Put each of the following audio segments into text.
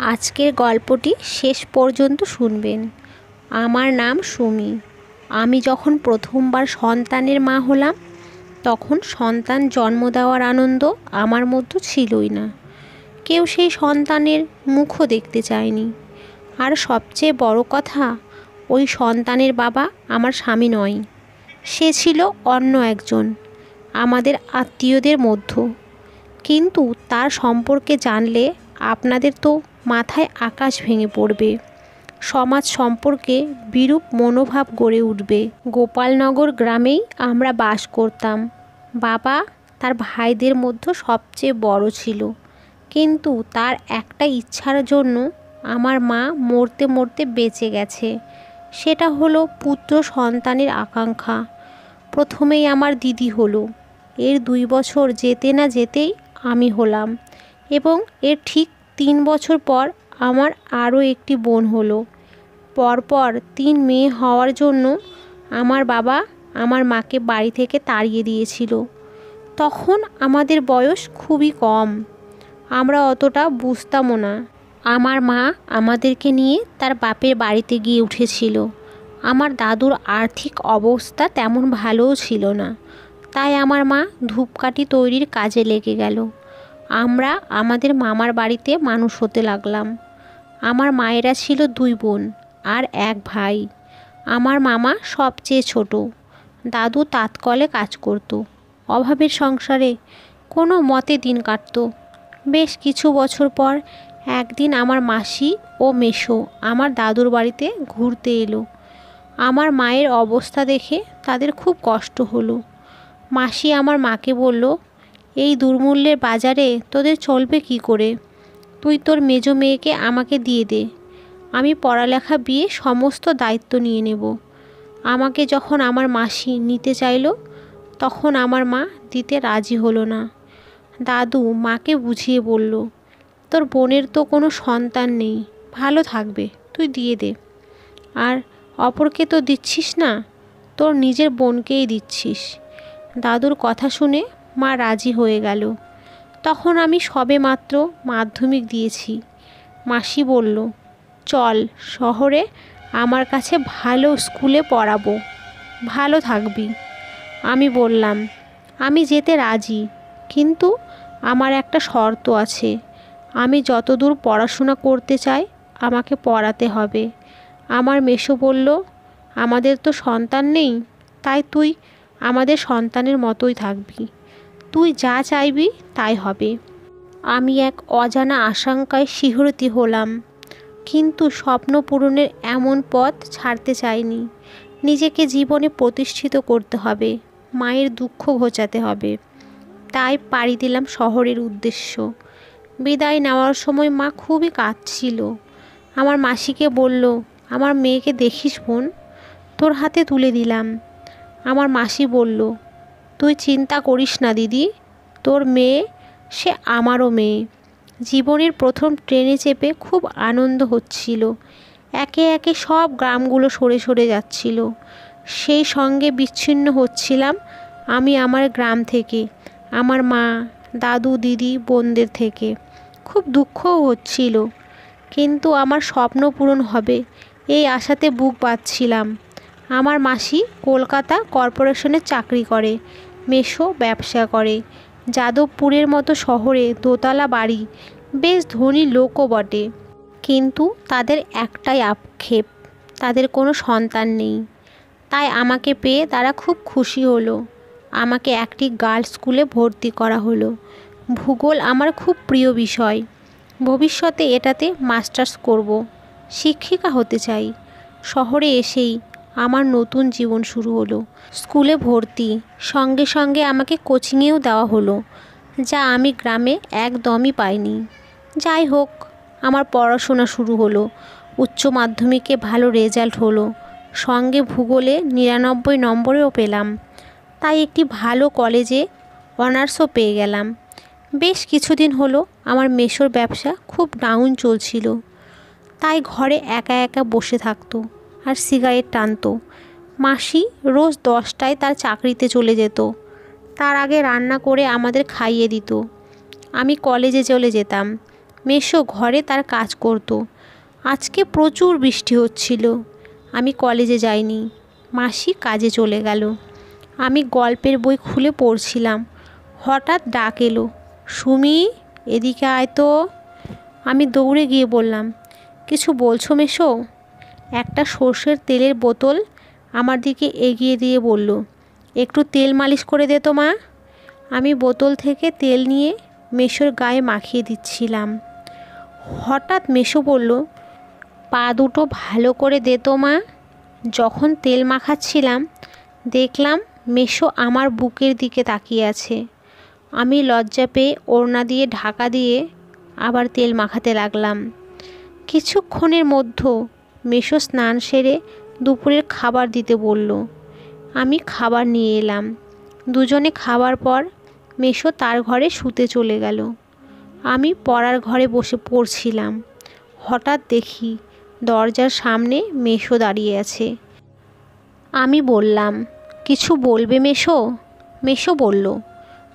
আজকের গল্পটি শেষ পর্যন্ত শুনবেন। আমার নাম সুমি। আমি যখন প্রথমবার সন্তানের মা হলাম, তখন সন্তান জন্ম দেওয়ার আনন্দ আমার মধ্যে ছিলই না। কেউ সেই সন্তানের মুখও দেখতে চায়নি। আর সবচেয়ে বড় কথা, ওই সন্তানের বাবা আমার স্বামী নয়, সে ছিল অন্য একজন, আমাদের আত্মীয়দের মধ্যে। কিন্তু তার সম্পর্কে জানলে আপনাদের তো মাথায় আকাশ ভেঙে পড়বে। সমাজ সম্পর্কে বিরূপ মনোভাব গড়ে উঠবে। গোপালনগর গ্রামেই আমরা বাস করতাম। বাবা তার ভাইদের মধ্যে সবচেয়ে বড় ছিল, কিন্তু তার একটা ইচ্ছার জন্য আমার মা মরতে মরতে বেঁচে গেছে। সেটা হলো পুত্র সন্তানের আকাঙ্ক্ষা। প্রথমেই আমার দিদি হলো, এর 2 বছর যেতে না যেতেই আমি হলাম, এবং এর ঠিক 3 বছর পর আমার আরও একটি বোন হলো। পরপর 3 মেয়ে হওয়ার জন্য আমার বাবা আমার মাকে বাড়ি থেকে তাড়িয়ে দিয়েছিল। তখন আমাদের বয়স খুবই কম, আমরা অতটা বুঝতামও না। আমার মা আমাদেরকে নিয়ে তার বাপের বাড়িতে গিয়ে উঠেছিল। আমার দাদুর আর্থিক অবস্থা তেমন ভালোও ছিল না, তাই আমার মা ধূপকাঠি তৈরির কাজে লেগে গেল। আমরা আমাদের মামার বাড়িতে মানুষ হতে লাগলাম। আমার মায়েরা ছিল 2 বোন আর 1 ভাই। আমার মামা সবচেয়ে ছোট। দাদু তাঁতকলে কাজ করত। অভাবের সংসারে কোনো মতে দিন কাটত। বেশ কিছু বছর পর একদিন আমার মাসি ও মেসো আমার দাদুর বাড়িতে ঘুরতে এলো। আমার মায়ের অবস্থা দেখে তাদের খুব কষ্ট হলো। মাসি আমার মাকে বলল, এই দুর্মূল্যের বাজারে তোদের চলবে কি করে? তুই তোর মেজো মেয়েকে আমাকে দিয়ে দে, আমি পড়ালেখা বিয়ে সমস্ত দায়িত্ব নিয়ে নেব। আমাকে যখন আমার মাসি নিতে চাইল, তখন আমার মা দিতে রাজি হলো না। দাদু মাকে বুঝিয়ে বলল, তোর বোনের তো কোনো সন্তান নেই, ভালো থাকবে, তুই দিয়ে দে। আর অপরকে তো দিচ্ছিস না, তোর নিজের বোনকেই দিচ্ছিস। দাদুর কথা শুনে মা রাজি হয়ে গেল। তখন আমি সবেমাত্র মাধ্যমিক দিয়েছি। মাসি বলল, চল শহরে আমার কাছে ভালো স্কুলে পড়াবো, ভালো থাকবি। আমি বললাম, আমি যেতে রাজি, কিন্তু আমার একটা শর্ত আছে। আমি যতদূর পড়াশোনা করতে চাই আমাকে পড়াতে হবে। আমার মেসো বলল, আমাদের তো সন্তান নেই, তাই তুই আমাদের সন্তানের মতোই থাকবি, তুই যা চাইবি তাই হবে। আমি এক অজানা আশঙ্কায় শিহরিত হলাম, কিন্তু স্বপ্ন পূরণের এমন পথ ছাড়তে চাইনি। নিজেকে জীবনে প্রতিষ্ঠিত করতে হবে, মায়ের দুঃখ ঘোচাতে হবে। তাই পাড়ি দিলাম শহরের উদ্দেশ্য। বিদায় নেওয়ার সময় মা খুবই কাঁদছিল। আমার মাসিকে বলল, আমার মেয়েকে দেখিস বোন, তোর হাতে তুলে দিলাম। আমার মাসি বলল, তুই চিন্তা করিস না দিদি, তোর মেয়ে সে আমারও মেয়ে। জীবনের প্রথম ট্রেনে চেপে খুব আনন্দ হচ্ছিল। একে একে সব গ্রামগুলো সরে সরে যাচ্ছিল। সেই সঙ্গে বিচ্ছিন্ন হচ্ছিলাম আমি আমার গ্রাম থেকে, আমার মা, দাদু, দিদি, বোনদের থেকে। খুব দুঃখও হচ্ছিল, কিন্তু আমার স্বপ্ন পূরণ হবে এই আশাতে বুক বাঁধছিলাম। আমার মাসি কলকাতা কর্পোরেশনে চাকরি করে, মেসো ব্যবসা করে। যাদবপুরের মতো শহরে দোতলা বাড়ি, বেশ ধনী লোকও বটে। কিন্তু তাদের একটাই আক্ষেপ, তাদের কোনো সন্তান নেই। তাই আমাকে পেয়ে তারা খুব খুশি হলো। আমাকে একটি গার্লস স্কুলে ভর্তি করা হলো। ভূগোল আমার খুব প্রিয় বিষয়। ভবিষ্যতে এটাতে মাস্টার্স করব, শিক্ষিকা হতে চাই। শহরে এসেই আমার নতুন জীবন শুরু হলো। স্কুলে ভর্তি, সঙ্গে সঙ্গে আমাকে কোচিংয়েও দেওয়া হলো, যা আমি গ্রামে একদমই পাইনি। যাই হোক, আমার পড়াশোনা শুরু হলো। উচ্চ মাধ্যমিকে ভালো রেজাল্ট হলো, সঙ্গে ভূগোলে 99 নম্বরেও পেলাম। তাই একটি ভালো কলেজে অনার্সও পেয়ে গেলাম। বেশ কিছুদিন হলো আমার মেসোর ব্যবসা খুব ডাউন চলছিল। তাই ঘরে একা একা বসে থাকতো আর সিগারেট টানতো। মাসি রোজ 10টায় তার চাকরিতে চলে যেত। তার আগে রান্না করে আমাদের খাইয়ে দিত। আমি কলেজে চলে যেতাম। মেসো ঘরে তার কাজ করতো। আজকে প্রচুর বৃষ্টি হচ্ছিল, আমি কলেজে যাইনি। মাসি কাজে চলে গেল। আমি গল্পের বই খুলে পড়ছিলাম, হঠাৎ ডাক এলো, সুমি, এদিকে আয় তো। আমি দৌড়ে গিয়ে বললাম, কিছু বলছো মেসো? একটা সর্ষের তেলের বোতল আমার দিকে এগিয়ে দিয়ে বলল, একটু তেল মালিশ করে দে তো মা। আমি বোতল থেকে তেল নিয়ে মেসোর গায়ে মাখিয়ে দিচ্ছিলাম। হঠাৎ মেসো বলল, পা দুটো ভালো করে দে তো মা। যখন তেল মাখাচ্ছিলাম দেখলাম মেসো আমার বুকের দিকে তাকিয়ে আছে। আমি লজ্জা পেয়ে ওড়না দিয়ে ঢাকা দিয়ে আবার তেল মাখাতে লাগলাম। কিছুক্ষণের মধ্যে মেসো স্নান সেরে দুপুরের খাবার দিতে বলল। আমি খাবার নিয়ে এলাম। দুজনে খাবার পর মেসো তার ঘরে শুতে চলে গেল। আমি পড়ার ঘরে বসে পড়ছিলাম। হঠাৎ দেখি দরজার সামনে মেসো দাঁড়িয়ে আছে। আমি বললাম, কিছু বলবে মেসো? মেসো বলল,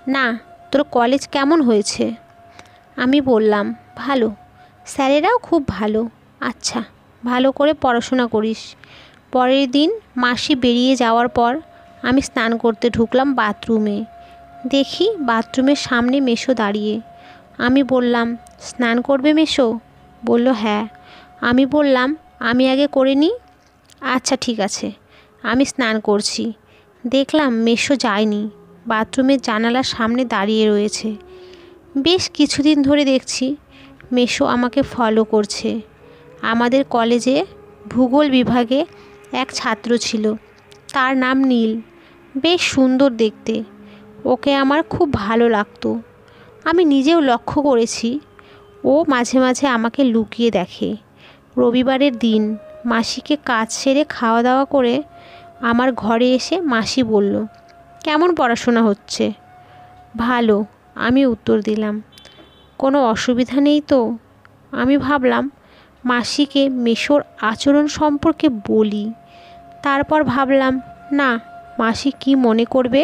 না, তোর কলেজ কেমন হয়েছে? আমি বললাম, ভালো, স্যারেরাও খুব ভালো। আচ্ছা, ভালো করে পড়াশোনা করিস। পরের দিন মাসি বেরিয়ে যাওয়ার পর আমি স্নান করতে ঢুকলাম বাথরুমে। দেখি বাথরুমের সামনে মেসো দাঁড়িয়ে। আমি বললাম, স্নান করবে মেসো? বলল, হ্যাঁ। আমি বললাম, আমি আগে করে নিই। আচ্ছা ঠিক আছে, আমি স্নান করছি। দেখলাম মেসো যায়নি, বাথরুমের জানালার সামনে দাঁড়িয়ে রয়েছে। বেশ কিছুদিন ধরে দেখছি মেসো আমাকে ফলো করছে। আমাদের কলেজে ভূগোল বিভাগে এক ছাত্র ছিল, তার নাম নীল। বেশ সুন্দর দেখতে, ওকে আমার খুব ভালো লাগতো। আমি নিজেও লক্ষ্য করেছি ও মাঝে মাঝে আমাকে লুকিয়ে দেখে। রবিবারের দিন মাসিকে কাজ সেরে খাওয়া দাওয়া করে আমার ঘরে এসে মাসি বলল, কেমন পড়াশোনা হচ্ছে? ভালো, আমি উত্তর দিলাম। কোনো অসুবিধা নেই তো? আমি ভাবলাম মাসিকে মেসোর আচরণ সম্পর্কে বলি। তারপর ভাবলাম, না, মাসি কি মনে করবে,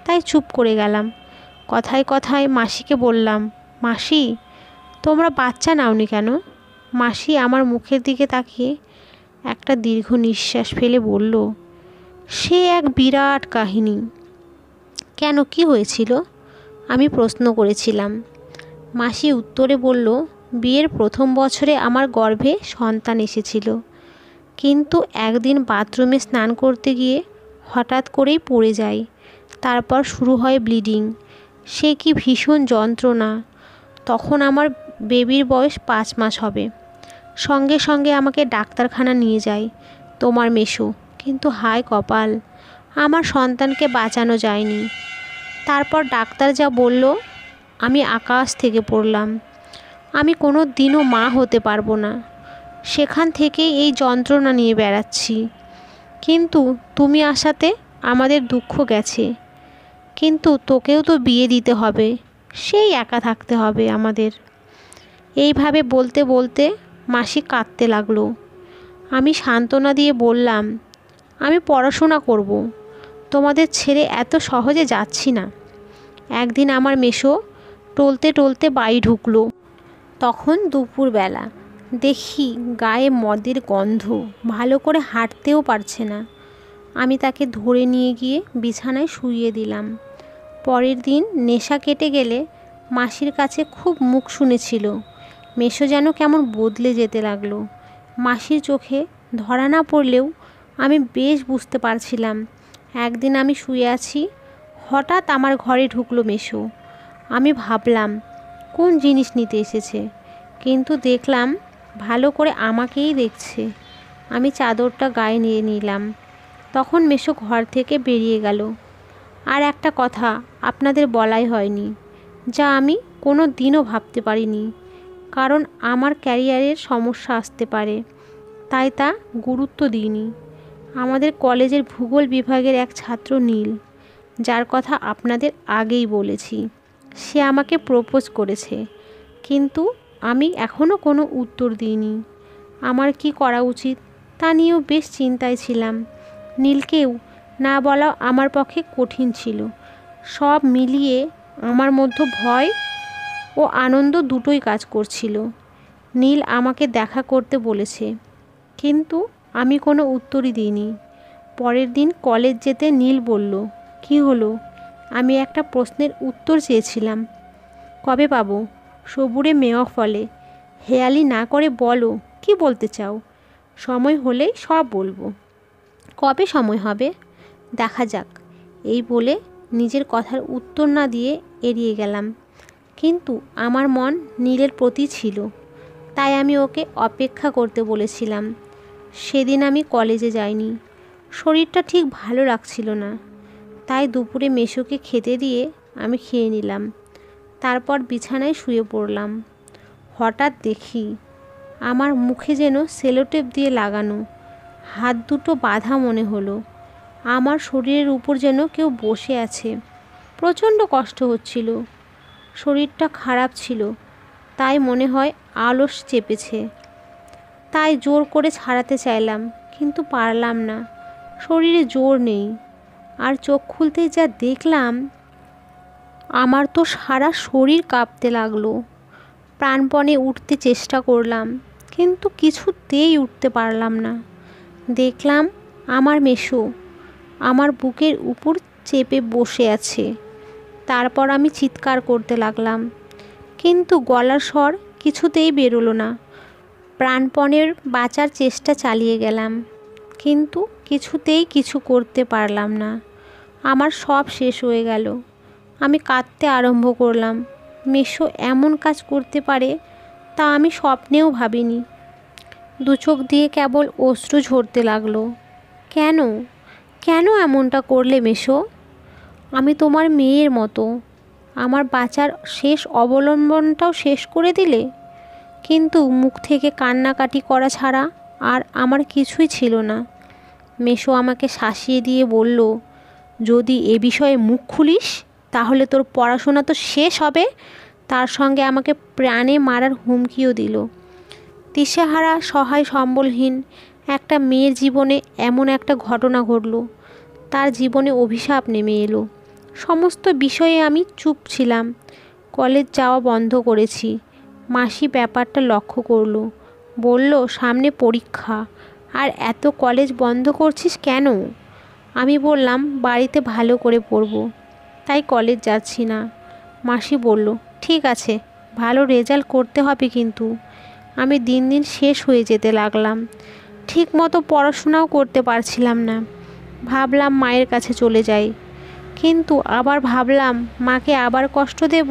তাই চুপ করে গেলাম। কথায় কথায় মাসিকে বললাম, মাসি, তোমরা বাচ্চা নাওনি কেন? মাসি আমার মুখের দিকে তাকিয়ে একটা দীর্ঘ নিঃশ্বাস ফেলে বলল, সে এক বিরাট কাহিনী। কেন, কি হয়েছিল? আমি প্রশ্ন করেছিলাম। মাসি উত্তরে বলল, বিয়ের প্রথম বছরে আমার গর্ভে সন্তান এসেছিল, কিন্তু একদিন বাথরুমে স্নান করতে গিয়ে হঠাৎ করেই পড়ে যায়। তারপর শুরু হয় ব্লিডিং। সে কি ভীষণ যন্ত্রণা। তখন আমার বেবির বয়স 5 মাস হবে। সঙ্গে সঙ্গে আমাকে ডাক্তারখানা নিয়ে যায় তোমার মেসো, কিন্তু হায় কপাল, আমার সন্তানকে বাঁচানো যায়নি। তারপর ডাক্তার যা বলল, আমি আকাশ থেকে পড়লাম। আমি কোনো দিনও মা হতে পারবো না। সেখান থেকেই এই যন্ত্রণা নিয়ে বেড়াচ্ছি। কিন্তু তুমি আসাতে আমাদের দুঃখ গেছে। কিন্তু তোকেও তো বিয়ে দিতে হবে, সেই একা থাকতে হবে আমাদের। এইভাবে বলতে বলতে মাসি কাঁদতে লাগলো। আমি সান্ত্বনা দিয়ে বললাম, আমি পড়াশোনা করব, তোমাদের ছেড়ে এত সহজে যাচ্ছি না। একদিন আমার মেসো টলতে টলতে বাড়ি ঢুকলো। তখন দুপুরবেলা। দেখি গায়ে মদের গন্ধ, ভালো করে হাঁটতেও পারছে না। আমি তাকে ধরে নিয়ে গিয়ে বিছানায় শুইয়ে দিলাম। পরের দিন নেশা কেটে গেলে মাসির কাছে খুব মুখ শুনেছিল। মেসো যেন কেমন বদলে যেতে লাগলো। মাসির চোখে ধরা না পড়লেও আমি বেশ বুঝতে পারছিলাম। একদিন আমি শুয়ে আছি, হঠাৎ আমার ঘরে ঢুকলো মেসো। আমি ভাবলাম কোন জিনিস নিতে এসেছে, কিন্তু দেখলাম ভালো করে আমাকেই দেখছে। আমি চাদরটা গায়ে নিয়ে নিলাম। তখন মেসো ঘর থেকে বেরিয়ে গেল। আর একটা কথা আপনাদের বলাই হয়নি, যা আমি কোনো দিনও ভাবতে পারিনি, কারণ আমার ক্যারিয়ারের সমস্যা আসতে পারে, তাই তা গুরুত্ব দিইনি। আমাদের কলেজের ভূগোল বিভাগের এক ছাত্র নীল, যার কথা আপনাদের আগেই বলেছি, সে আমাকে প্রপোজ করেছে, কিন্তু আমি এখনও কোনো উত্তর দিইনি। আমার কি করা উচিত তা নিয়েও বেশ চিন্তায় ছিলাম। নীলকেও না বলা আমার পক্ষে কঠিন ছিল। সব মিলিয়ে আমার মধ্যে ভয় ও আনন্দ দুটোই কাজ করছিল। নীল আমাকে দেখা করতে বলেছে, কিন্তু আমি কোনো উত্তরই দিইনি। পরের দিন কলেজ যেতে নীল বলল, কি হলো? আমি একটা প্রশ্নের উত্তর চেয়েছিলাম। কবে পাবো? সবুরে মেওয়া ফলে। হেয়ালি না করে বলো, কি বলতে চাও? সময় হলেই সব বলবো। কবে সময় হবে? দেখা যাক। এই বলে নিজের কথার উত্তর না দিয়ে এড়িয়ে গেলাম। কিন্তু আমার মন নীলের প্রতি ছিল, তাই আমি ওকে অপেক্ষা করতে বলেছিলাম। সেদিন আমি কলেজে যাইনি। শরীরটা ঠিক ভালো লাগছিল না, তাই দুপুরে মেসোকে খেতে দিয়ে আমি খেয়ে নিলাম। তারপর বিছানায় শুয়ে পড়লাম। হঠাৎ দেখি আমার মুখে যেন সেলোটেপ দিয়ে লাগানো। হাত দুটো বাঁধা মনে হলো। আমার শরীরের উপর যেন কেউ বসে আছে। প্রচণ্ড কষ্ট হচ্ছিল। শরীরটা খারাপ ছিল, তাই মনে হয় আলস চেপেছে। তাই জোর করে ছাড়াতে চাইলাম, কিন্তু পারলাম না। শরীরে জোর নেই। আর চোখ খুলতেই যা দেখলাম, আমার তো সারা শরীর কাঁপতে লাগলো। প্রাণপণে উঠতে চেষ্টা করলাম, কিন্তু কিছুতেই উঠতে পারলাম না। দেখলাম আমার মেসো আমার বুকের উপর চেপে বসে আছে। তারপর আমি চিৎকার করতে লাগলাম, কিন্তু গলার স্বর কিছুতেই বেরোলো না। প্রাণপণের বাঁচার চেষ্টা চালিয়ে গেলাম, কিন্তু কিছুতেই কিছু করতে পারলাম না। আমার সব শেষ হয়ে গেল। আমি কাঁদতে আরম্ভ করলাম। মেসো এমন কাজ করতে পারে তা আমি স্বপ্নেও ভাবিনি। দু চোখ দিয়ে কেবল অশ্রু ঝরতে লাগলো। কেন কেন এমনটা করলে মেসো? আমি তোমার মেয়ের মতো। আমার বাঁচার শেষ অবলম্বনটাও শেষ করে দিলে। কিন্তু মুখ থেকে কান্নাকাটি করা ছাড়া আর আমার কিছুই ছিল না। মেসো আমাকে শাসিয়ে দিয়ে বলল, যদি এ বিষয়ে মুখ খুলিস তাহলে তোর পড়াশোনা তো শেষ হবে, তার সঙ্গে আমাকে প্রাণে মারার হুমকিও দিল। দিশেহারা, সহায়, সম্বলহীন একটা মেয়ের জীবনে এমন একটা ঘটনা ঘটল। তার জীবনে অভিশাপ নেমে এলো। সমস্ত বিষয়ে আমি চুপ ছিলাম। কলেজ যাওয়া বন্ধ করেছি। মাসি ব্যাপারটা লক্ষ্য করলো। বলল, সামনে পরীক্ষা, আর এত কলেজ বন্ধ করছিস কেন? আমি বললাম, বাড়িতে ভালো করে পড়ব, তাই কলেজ যাচ্ছি না। মাসি বলল, ঠিক আছে, ভালো রেজাল্ট করতে হবে কিন্তু। আমি দিন দিন শেষ হয়ে যেতে লাগলাম। ঠিক মতো পড়াশোনাও করতে পারছিলাম না। ভাবলাম মায়ের কাছে চলে যাই, কিন্তু আবার ভাবলাম মাকে আবার কষ্ট দেব।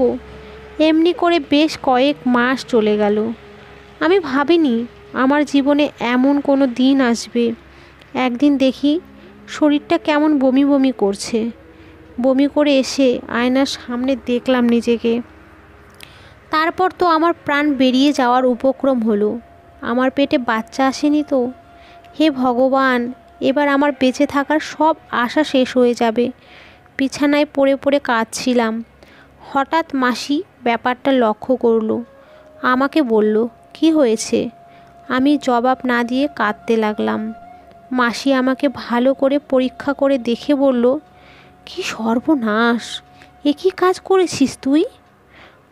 এমনি করে বেশ কয়েক মাস চলে গেল। আমি ভাবিনি আমার জীবনে এমন কোনো দিন আসবে। একদিন দেখি শরীরটা কেমন বমি বমি করছে। বমি করে এসে আয়নার সামনে দেখলাম নিজেকে। তারপর তো আমার প্রাণ বেরিয়ে যাওয়ার উপক্রম হলো। আমার পেটে বাচ্চা আসেনি তো? হে ভগবান, এবার আমার বেঁচে থাকার সব আশা শেষ হয়ে যাবে। বিছানায় পড়ে পড়ে কাঁদছিলাম। হঠাৎ মাসি ব্যাপারটা লক্ষ্য করলো। আমাকে বলল, কি হয়েছে? আমি জবাব না দিয়ে কাঁদতে লাগলাম। মাসি আমাকে ভালো করে পরীক্ষা করে দেখে বলল, কি সর্বনাশ! এ কী কাজ করেছিস তুই?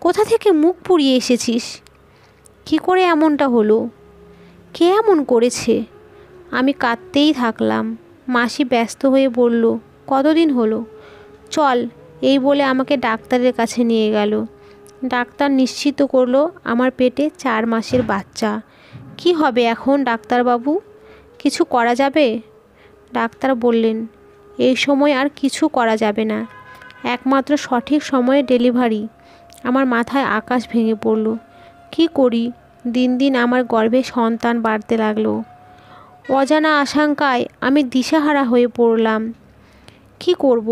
কোথা থেকে মুখ পুড়িয়ে এসেছিস? কি করে এমনটা হলো? কে এমন করেছে? আমি কাঁদতেই থাকলাম। মাসি ব্যস্ত হয়ে বলল, কতদিন হলো? চল, এই বলে আমাকে ডাক্তারের কাছে নিয়ে গেল। ডাক্তার নিশ্চিত করলো আমার পেটে 4 মাসের বাচ্চা। কি হবে এখন ডাক্তারবাবু? কিছু করা যাবে? ডাক্তার বললেন, এই সময় আর কিছু করা যাবে না, একমাত্র সঠিক সময়ে ডেলিভারি। আমার মাথায় আকাশ ভেঙে পড়ল। কি করি? দিন দিন আমার গর্ভে সন্তান বাড়তে লাগলো। অজানা আশঙ্কায় আমি দিশেহারা হয়ে পড়লাম। কি করব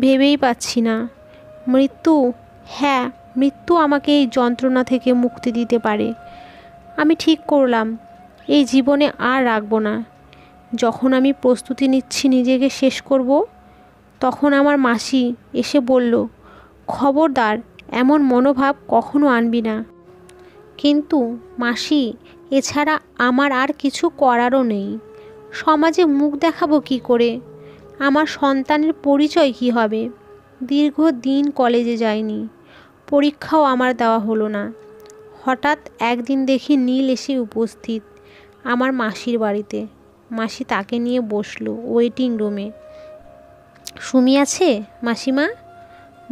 ভেবেই পাচ্ছি না। মৃত্যু, হ্যাঁ, মৃত্যু আমাকে এই যন্ত্রণা থেকে মুক্তি দিতে পারে। আমি ঠিক করলাম এই জীবনে আর রাখব না। যখন আমি প্রস্তুতি নিচ্ছি নিজেকে শেষ করব, তখন আমার মাসি এসে বলল, খবরদার, এমন মনোভাব কখনো আনবি না। কিন্তু মাসি, এছাড়া আমার আর কিছু করারও নেই। সমাজে মুখ দেখাবো কি করে? আমার সন্তানের পরিচয় কি হবে? দীর্ঘদিন কলেজে যাইনি, পরীক্ষাও আমার দেওয়া হলো না। হঠাৎ একদিন দেখি নীল এসে উপস্থিত আমার মাসির বাড়িতে। মাসি তাকে নিয়ে বসলো ওয়েটিং রুমে। সুমি আছে মাসিমা?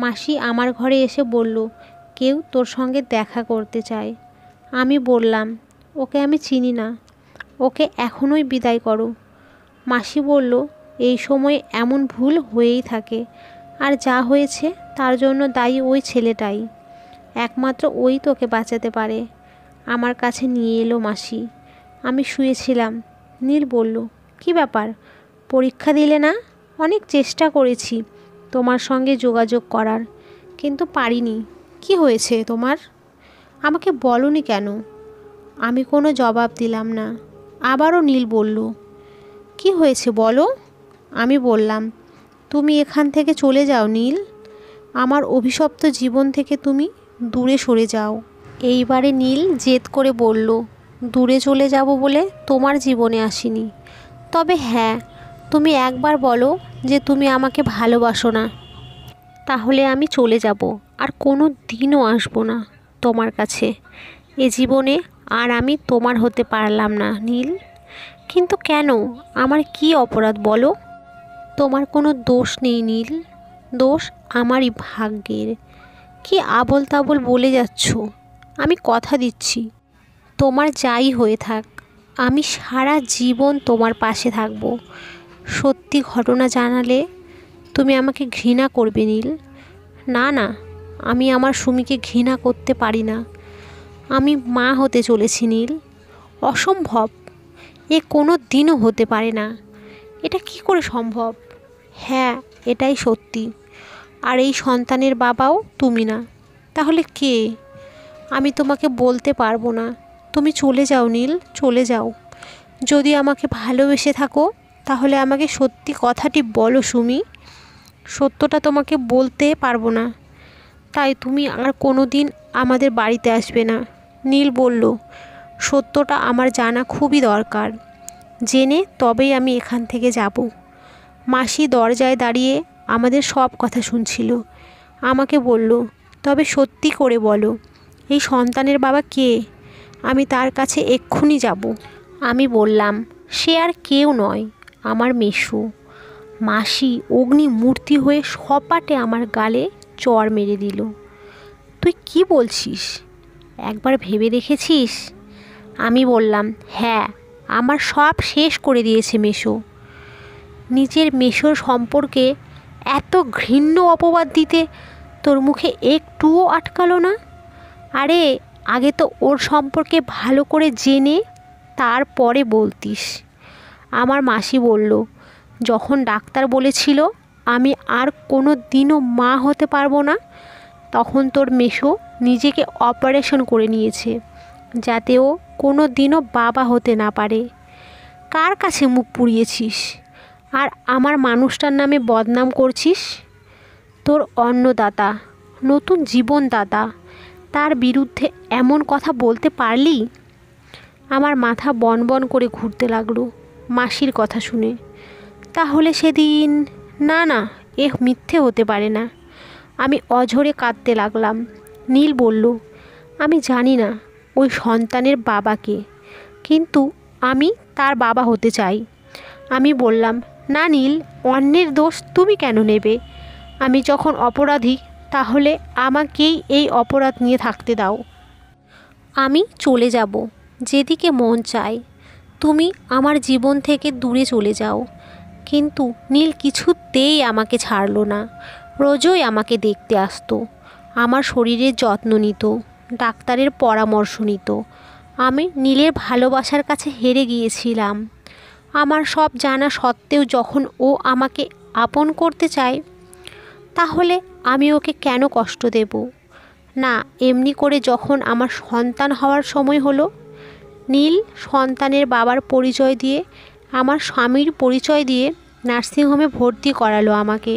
মাসি আমার ঘরে এসে বলল, কেউ তোর সঙ্গে দেখা করতে চায়। আমি বললাম, ওকে আমি চিনি না, ওকে এখনই বিদায় করো। মাসি বলল, এই সময় এমন ভুল হয়েই থাকে, আর যা হয়েছে তার জন্য দায়ী ওই ছেলেটাই। একমাত্র ওই তোকে বাঁচাতে পারে। আমার কাছে নিয়ে এলো মাসি। আমি শুয়েছিলাম। নীল বলল, কি ব্যাপার, পরীক্ষা দিলে না? অনেক চেষ্টা করেছি তোমার সঙ্গে যোগাযোগ করার, কিন্তু পারিনি। কি হয়েছে তোমার? আমাকে বলোনি কেন? আমি কোনো জবাব দিলাম না। আবারও নীল বলল, কি হয়েছে বলো? আমি বললাম, তুমি এখান থেকে চলে যাও নীল। আমার অভিশপ্ত জীবন থেকে তুমি দূরে সরে যাও। এইবারে নীল জেদ করে বলল, দূরে চলে যাব বলে তোমার জীবনে আসিনি। তবে হ্যাঁ, তুমি একবার বলো যে তুমি আমাকে ভালোবাসো না, তাহলে আমি চলে যাব, আর কোনো দিনও আসবো না তোমার কাছে। এ জীবনে আর আমি তোমার হতে পারলাম না নীল। কিন্তু কেন? আমার কি অপরাধ বলো? তোমার কোনো দোষ নেই নীল, দোষ আমারই ভাগ্যের। কি আবোল তাবোল বলে যাচ্ছ? আমি কথা দিচ্ছি, তোমার যাই হয়ে থাক, আমি সারা জীবন তোমার পাশে থাকব। সত্যি ঘটনা জানালে তুমি আমাকে ঘৃণা করবে নীল। না না, আমি আমার সুমিকে ঘৃণা করতে পারি না। আমি মা হতে চলেছি নীল। অসম্ভব, এ কোনো দিনও হতে পারে না। এটা কি করে সম্ভব? হ্যাঁ, এটাই সত্যি। আর এই সন্তানের বাবাও তুমি না। তাহলে কে? আমি তোমাকে বলতে পারবো না। তুমি চলে যাও নীল, চলে যাও। যদি আমাকে ভালোবেসে থাকো তাহলে আমাকে সত্যি কথাটি বলো সুমি। সত্যটা তোমাকে বলতে পারবো না, তাই তুমি আর কোনো দিন আমাদের বাড়িতে আসবে না। নীল বলল, সত্যটা আমার জানা খুবই দরকার। জেনে তবেই আমি এখান থেকে যাব। মাসি দরজায় দাঁড়িয়ে আমাদের সব কথা শুনছিল। আমাকে বলল, তবে সত্যি করে বলো, এই সন্তানের বাবা কে? আমি তার কাছে এক্ষুনি যাব। আমি বললাম, সে আর কেউ নয়, আমার মেসো। মাসি অগ্নি মূর্তি হয়ে সপাটে আমার গালে চড় মেরে দিল। তুই কি বলছিস? একবার ভেবে দেখেছিস? আমি বললাম, হ্যাঁ, আমার সব শেষ করে দিয়েছে মেসো। নিজের মেসোর সম্পর্কে এত ঘৃণ্য অপবাদ দিতে তোর মুখে একটুও আটকালো না? আরে, আগে তো ওর সম্পর্কে ভালো করে জেনে তারপরে বলতিস। আমার মাসি বলল, যখন ডাক্তার বলেছিল আমি আর কোনো দিনও মা হতে পারবো না, তখন তোর মেসো নিজেকে অপারেশন করে নিয়েছে, যাতে ও কোনো দিনও বাবা হতে না পারে। কার কাছে মুখ পুড়িয়েছিস? আর আমার মানুষটার নামে বদনাম করছিস। তোর অন্নদাতা, নতুন জীবনদাতা, তার বিরুদ্ধে এমন কথা বলতে পারলি? আমার মাথা বনবন করে ঘুরতে লাগলো মাসির কথা শুনে। তাহলে সেদিন? না না, এ মিথ্যে হতে পারে না। আমি অঝরে কাঁদতে লাগলাম। নীল বলল, আমি জানি না ওই সন্তানের বাবাকে, কিন্তু আমি তার বাবা হতে চাই। আমি বললাম, না নীল, অন্যের দোষ তুমি কেন নেবে? আমি যখন অপরাধী, তাহলে আমাকেই এই অপরাধ নিয়ে থাকতে দাও। আমি চলে যাব যেদিকে মন চায়। তুমি আমার জীবন থেকে দূরে চলে যাও। কিন্তু নীল কিছুতেই আমাকে ছাড়লো না। রোজই আমাকে দেখতে আসতো, আমার শরীরের যত্ন নিত, ডাক্তারের পরামর্শ নিত। আমি নীলের ভালোবাসার কাছে হেরে গিয়েছিলাম। আমার সব জানা সত্ত্বেও যখন ও আমাকে আপন করতে চায়, তাহলে আমি ওকে কেন কষ্ট দেব? না, এমনি করে যখন আমার সন্তান হওয়ার সময় হলো, নীল সন্তানের বাবার পরিচয় দিয়ে, আমার স্বামীর পরিচয় দিয়ে নার্সিংহোমে ভর্তি করালো আমাকে।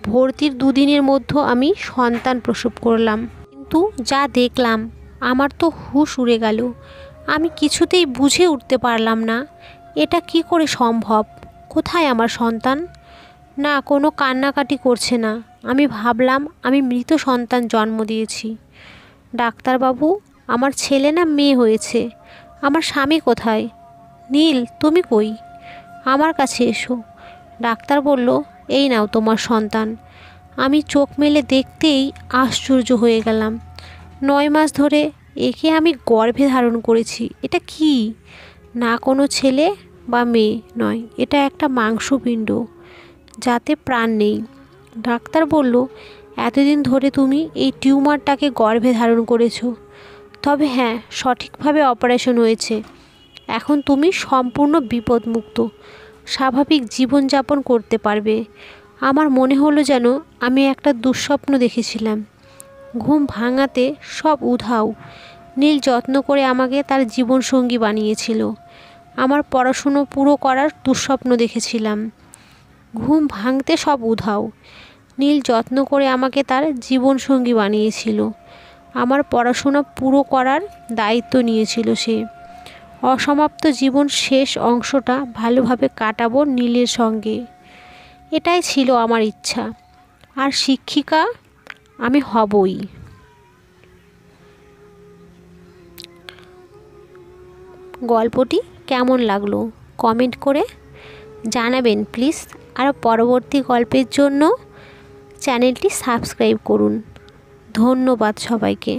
ভর্তির দুদিনের মধ্যে আমি সন্তান প্রসব করলাম। কিন্তু যা দেখলাম, আমার তো হুঁশ উড়ে গেল। আমি কিছুতেই বুঝে উঠতে পারলাম না, এটা কি করে সম্ভব? কোথায় আমার সন্তান? না, কোনো কান্নাকাটি করছে না, আমি ভাবলাম আমি মৃত সন্তান জন্ম দিয়েছি। ডাক্তারবাবু, আমার ছেলে না মেয়ে হয়েছে? আমার স্বামী কোথায়? নীল, তুমি কই? আমার কাছে এসো। ডাক্তার বলল, এই নাও তোমার সন্তান। আমি চোখ মেলে দেখতেই আশ্চর্য হয়ে গেলাম। 9 মাস ধরে একে আমি গর্ভে ধারণ করেছি। এটা কি? না কোনো ছেলে বা মেয়ে নয়, এটা একটা মাংসপিণ্ড, যাতে প্রাণ নেই। ডাক্তার বলল, এতদিন ধরে তুমি এই টিউমারটাকে গর্ভে ধারণ করেছো। তবে হ্যাঁ, সঠিকভাবে অপারেশন হয়েছে। এখন তুমি সম্পূর্ণ বিপদমুক্ত, স্বাভাবিক জীবনযাপন করতে পারবে। আমার মনে হলো যেন আমি একটা দুঃস্বপ্ন দেখেছিলাম। ঘুম ভাঙাতে সব উধাও। নীল যত্ন করে আমাকে তার জীবনসঙ্গী বানিয়েছিল। আমার পড়াশুনো পুরো করার দুঃস্বপ্ন দেখেছিলাম। ঘুম ভাঙতে সব উধাও। নীল যত্ন করে আমাকে তার জীবনসঙ্গী বানিয়েছিল। আমার পড়াশোনা পুরো করার দায়িত্ব নিয়েছিল সে। অসমাপ্ত জীবন শেষ অংশটা ভালোভাবে কাটাবো নীলের সঙ্গে, এটাই ছিল আমার ইচ্ছা। আর শিক্ষিকা আমি হবই। গল্পটি কেমন লাগলো কমেন্ট করে জানাবেন প্লিজ। আর পরবর্তী গল্পের জন্য চ্যানেলটি সাবস্ক্রাইব করুন। ধন্যবাদ সবাইকে।